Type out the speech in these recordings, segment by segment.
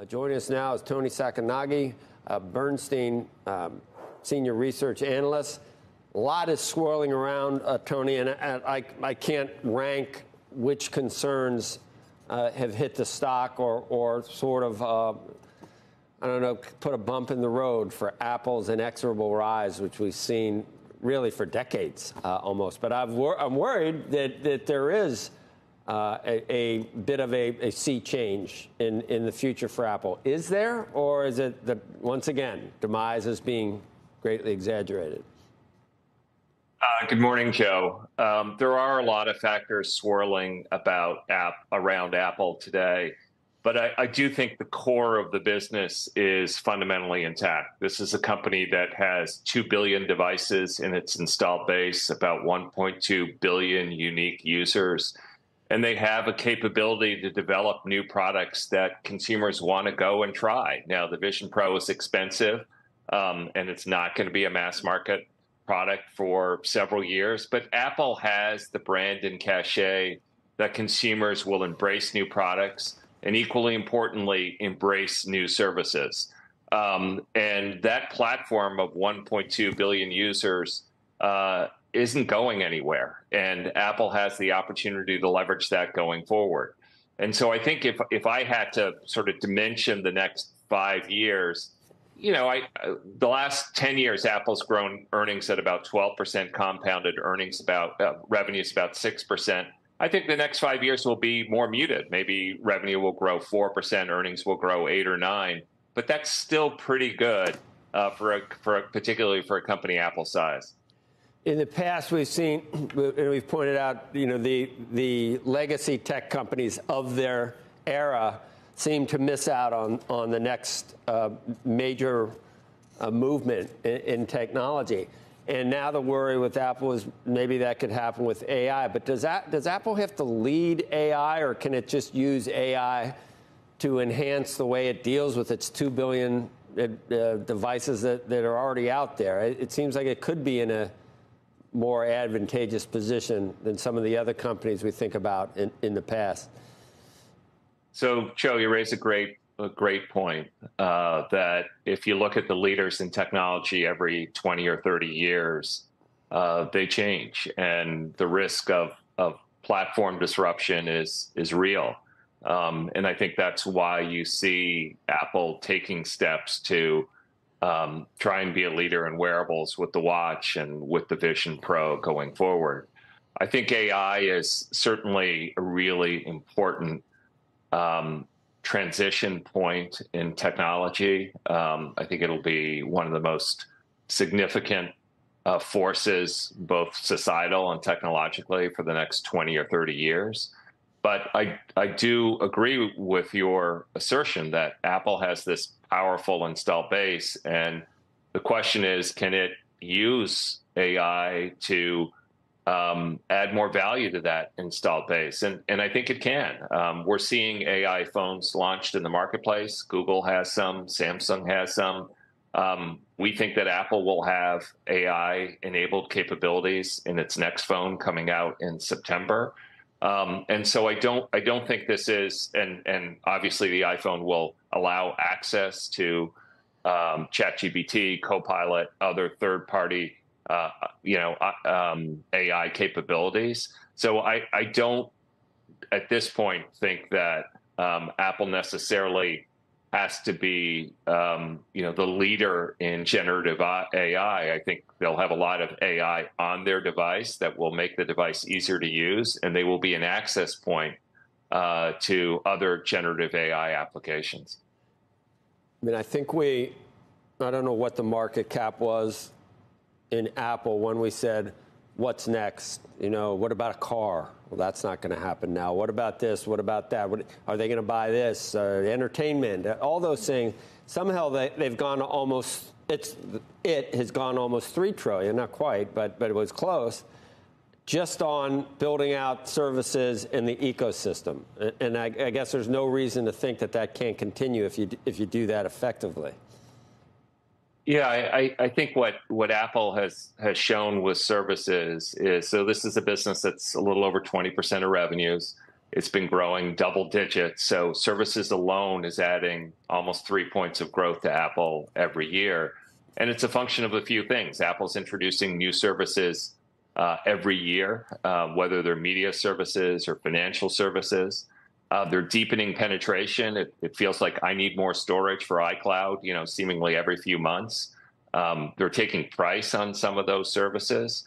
Joining us now is Tony Sacconaghi, Bernstein senior research analyst. A lot is swirling around, Tony, and I can't rank which concerns have hit the stock or sort of, I don't know, put a bump in the road for Apple's inexorable rise, which we've seen really for decades almost. But I'm worried that there is a bit of a sea change in the future for Apple. Is there, or is it once again, demise is being greatly exaggerated? Good morning, Joe. There are a lot of factors swirling around Apple today, but I do think the core of the business is fundamentally intact. This is a company that has 2 billion devices in its installed base, about 1.2 billion unique users, and they have a capability to develop new products that consumers want to go and try. Now, the Vision Pro is expensive, and it's not going to be a mass market product for several years, but Apple has the brand and cachet that consumers will embrace new products and, equally importantly, embrace new services. And that platform of 1.2 billion users isn't going anywhere, and Apple has the opportunity to leverage that going forward. And so I think if I had to sort of dimension the next 5 years, the last 10 years, Apple's grown earnings at about 12%, compounded earnings revenues about 6%. I think the next 5 years will be more muted. Maybe revenue will grow 4%, earnings will grow 8 or 9, but that's still pretty good particularly for a company Apple size. In the past, we've seen, and we've pointed out, the legacy tech companies of their era seem to miss out on the next major movement in technology. And now the worry with Apple is maybe that could happen with AI. But does Apple have to lead AI, or can it just use AI to enhance the way it deals with its 2 billion devices that are already out there? It seems like it could be in a more advantageous position than some of the other companies we think about in the past. So, Joe, you raise a great point that if you look at the leaders in technology every 20 or 30 years, they change, and the risk of platform disruption is real. And I think that's why you see Apple taking steps to try and be a leader in wearables with the watch and with the Vision Pro going forward. I think AI is certainly a really important transition point in technology. I think it'll be one of the most significant forces, both societal and technologically, for the next 20 or 30 years. But I do agree with your assertion that Apple has this powerful installed base, and the question is, can it use AI to add more value to that installed base? And I think it can. We're seeing AI phones launched in the marketplace. Google has some, Samsung has some. We think that Apple will have AI-enabled capabilities in its next phone coming out in September. And so I don't think this is, and obviously the iPhone will allow access to ChatGPT, Copilot, other third-party AI capabilities. So I don't, at this point, think that Apple necessarily has to be, the leader in generative AI. I think they'll have a lot of AI on their device that will make the device easier to use, and they will be an access point to other generative AI applications. I mean, I think I don't know what the market cap was in Apple when we said, what's next? What about a car? Well, that's not going to happen now. What about this? What about that? Are they going to buy this? Entertainment, all those things. Somehow they've gone almost, it has gone almost $3 trillion, not quite, but it was close, just on building out services in the ecosystem. And I guess there's no reason to think that can't continue if you do that effectively. Yeah, I think what Apple has shown with services is, so this is a business that's a little over 20% of revenues. It's been growing double digits. So services alone is adding almost 3 points of growth to Apple every year. And it's a function of a few things. Apple's introducing new services every year, whether they're media services or financial services. They're deepening penetration. It feels like I need more storage for iCloud, seemingly every few months. They're taking price on some of those services.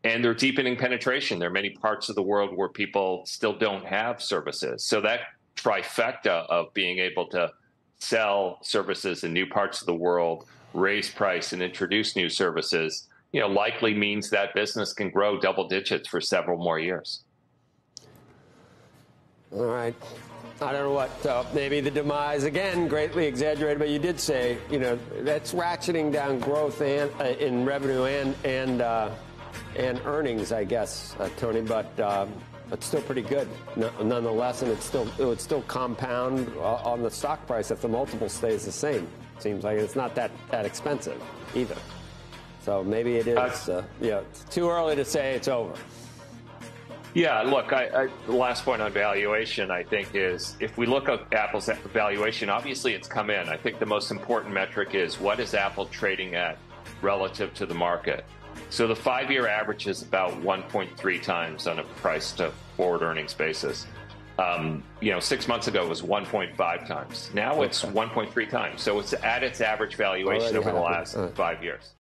And they're deepening penetration. There are many parts of the world where people still don't have services. So that trifecta of being able to sell services in new parts of the world, raise price, and introduce new services, likely means that business can grow double digits for several more years. All right. I don't know what, maybe the demise, again, greatly exaggerated, but you did say, that's ratcheting down growth and in revenue and earnings, I guess, Tony, but it's still pretty good nonetheless, and it would still compound on the stock price if the multiple stays the same. Seems like it's not that expensive either. So maybe it is, it's too early to say it's over. Yeah, look, the last point on valuation, I think, is if we look at Apple's valuation, obviously it's come in. I think the most important metric is what is Apple trading at relative to the market. So the 5-year average is about 1.3 times on a price to forward earnings basis. 6 months ago it was 1.5 times. Now it's 1.3 times. So it's at its average valuation over the last 5 years.